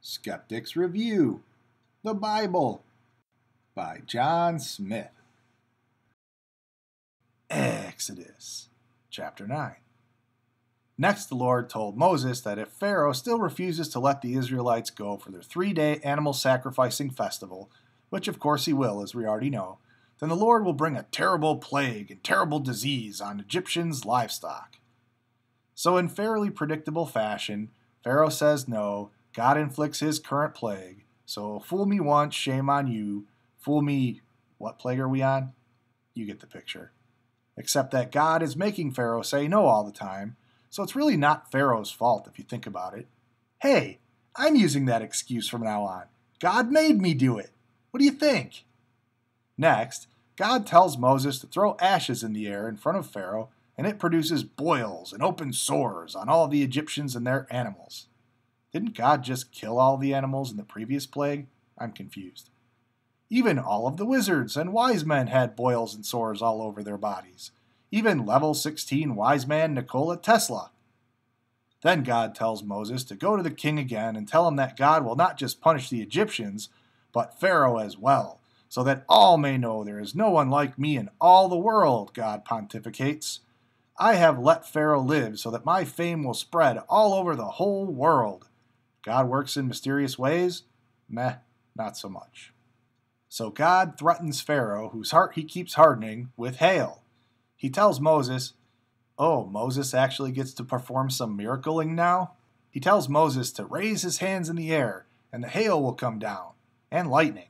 Skeptics Review, the Bible, by John Smith. Exodus, chapter 9. Next the Lord told Moses that if Pharaoh still refuses to let the Israelites go for their 3-day animal sacrificing festival, which of course he will, as we already know, then the Lord will bring a terrible plague and terrible disease on Egyptians' livestock. So in fairly predictable fashion, Pharaoh says no, God inflicts his current plague, so fool me once, shame on you, fool me, what plague are we on? You get the picture. Except that God is making Pharaoh say no all the time, so it's really not Pharaoh's fault if you think about it. Hey, I'm using that excuse from now on. God made me do it. What do you think? Next, God tells Moses to throw ashes in the air in front of Pharaoh, and it produces boils and open sores on all the Egyptians and their animals. Didn't God just kill all the animals in the previous plague? I'm confused. Even all of the wizards and wise men had boils and sores all over their bodies. Even level 16 wise man Nikola Tesla. Then God tells Moses to go to the king again and tell him that God will not just punish the Egyptians, but Pharaoh as well, so that all may know there is no one like me in all the world, God pontificates. I have let Pharaoh live so that my fame will spread all over the whole world. God works in mysterious ways? Meh, not so much. So God threatens Pharaoh, whose heart he keeps hardening, with hail. He tells Moses, oh, Moses actually gets to perform some miracling now? He tells Moses to raise his hands in the air, and the hail will come down, and lightning.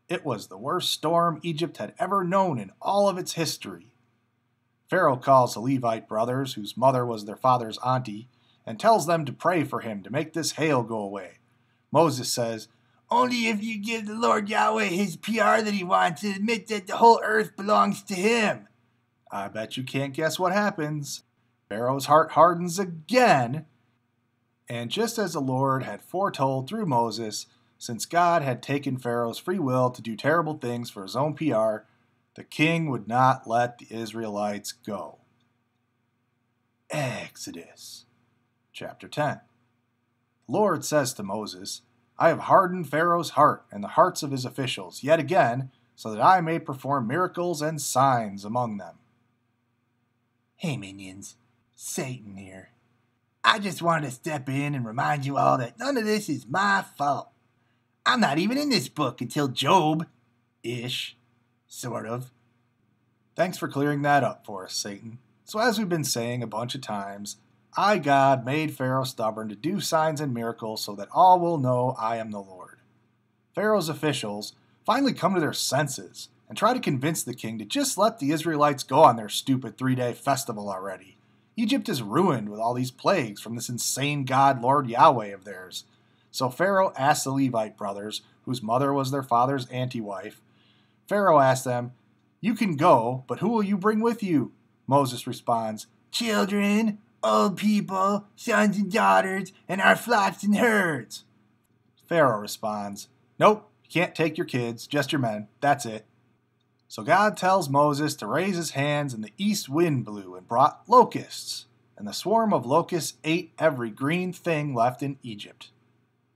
It was the worst storm Egypt had ever known in all of its history. Pharaoh calls the Levite brothers, whose mother was their father's auntie, and tells them to pray for him to make this hail go away. Moses says, only if you give the Lord Yahweh his PR that he wants and admit that the whole earth belongs to him. I bet you can't guess what happens. Pharaoh's heart hardens again, and just as the Lord had foretold through Moses, since God had taken Pharaoh's free will to do terrible things for his own PR, the king would not let the Israelites go. Exodus, chapter 10. The Lord says to Moses, I have hardened Pharaoh's heart and the hearts of his officials yet again, so that I may perform miracles and signs among them. Hey minions, Satan here. I just wanted to step in and remind you all that none of this is my fault. I'm not even in this book until Job-ish, sort of. Thanks for clearing that up for us, Satan. So as we've been saying a bunch of times, I, God, made Pharaoh stubborn to do signs and miracles so that all will know I am the Lord. Pharaoh's officials finally come to their senses and try to convince the king to just let the Israelites go on their stupid 3-day festival already. Egypt is ruined with all these plagues from this insane God, Lord Yahweh of theirs. So Pharaoh asked the Levite brothers, whose mother was their father's auntie-wife, Pharaoh asked them, you can go, but who will you bring with you? Moses responds, children, old people, sons and daughters, and our flocks and herds. Pharaoh responds, nope, you can't take your kids, just your men, that's it. So God tells Moses to raise his hands, and the east wind blew and brought locusts, and the swarm of locusts ate every green thing left in Egypt.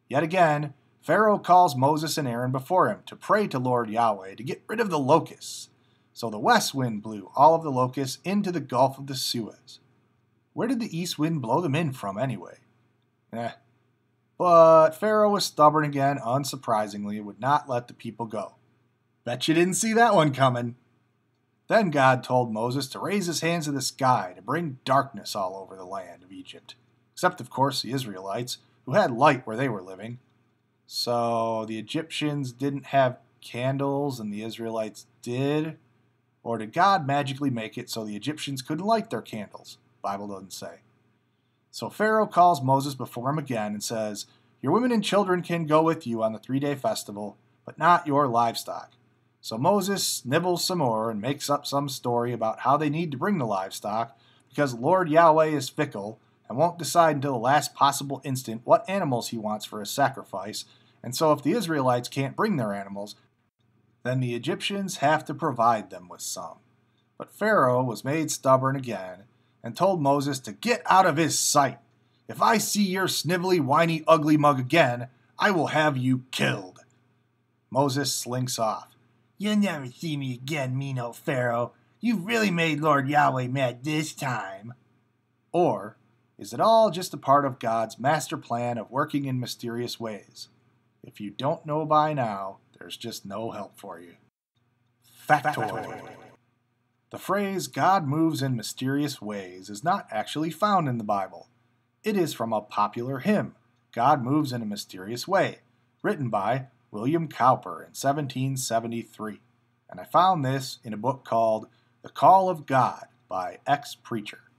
Yet again, Pharaoh calls Moses and Aaron before him to pray to Lord Yahweh to get rid of the locusts. So the west wind blew all of the locusts into the Gulf of the Suez. Where did the east wind blow them in from anyway? But Pharaoh was stubborn again, unsurprisingly, and would not let the people go. Bet you didn't see that one coming. Then God told Moses to raise his hands to the sky to bring darkness all over the land of Egypt, except of course the Israelites, who had light where they were living. So the Egyptians didn't have candles and the Israelites did? Or did God magically make it so the Egyptians couldn't light their candles? The Bible doesn't say. So Pharaoh calls Moses before him again and says, your women and children can go with you on the 3-day festival, but not your livestock. So Moses nibbles some more and makes up some story about how they need to bring the livestock because Lord Yahweh is fickle and won't decide until the last possible instant what animals he wants for his sacrifice, and so if the Israelites can't bring their animals, then the Egyptians have to provide them with some. But Pharaoh was made stubborn again and told Moses to get out of his sight. If I see your snivelly, whiny, ugly mug again, I will have you killed. Moses slinks off. You'll never see me again, mean old Pharaoh. You've really made Lord Yahweh mad this time. Or is it all just a part of God's master plan of working in mysterious ways? If you don't know by now, there's just no help for you. Factoid. The phrase God moves in mysterious ways is not actually found in the Bible. It is from a popular hymn, God Moves in a Mysterious Way, written by William Cowper in 1773. And I found this in a book called The Call of God by ex-preacher.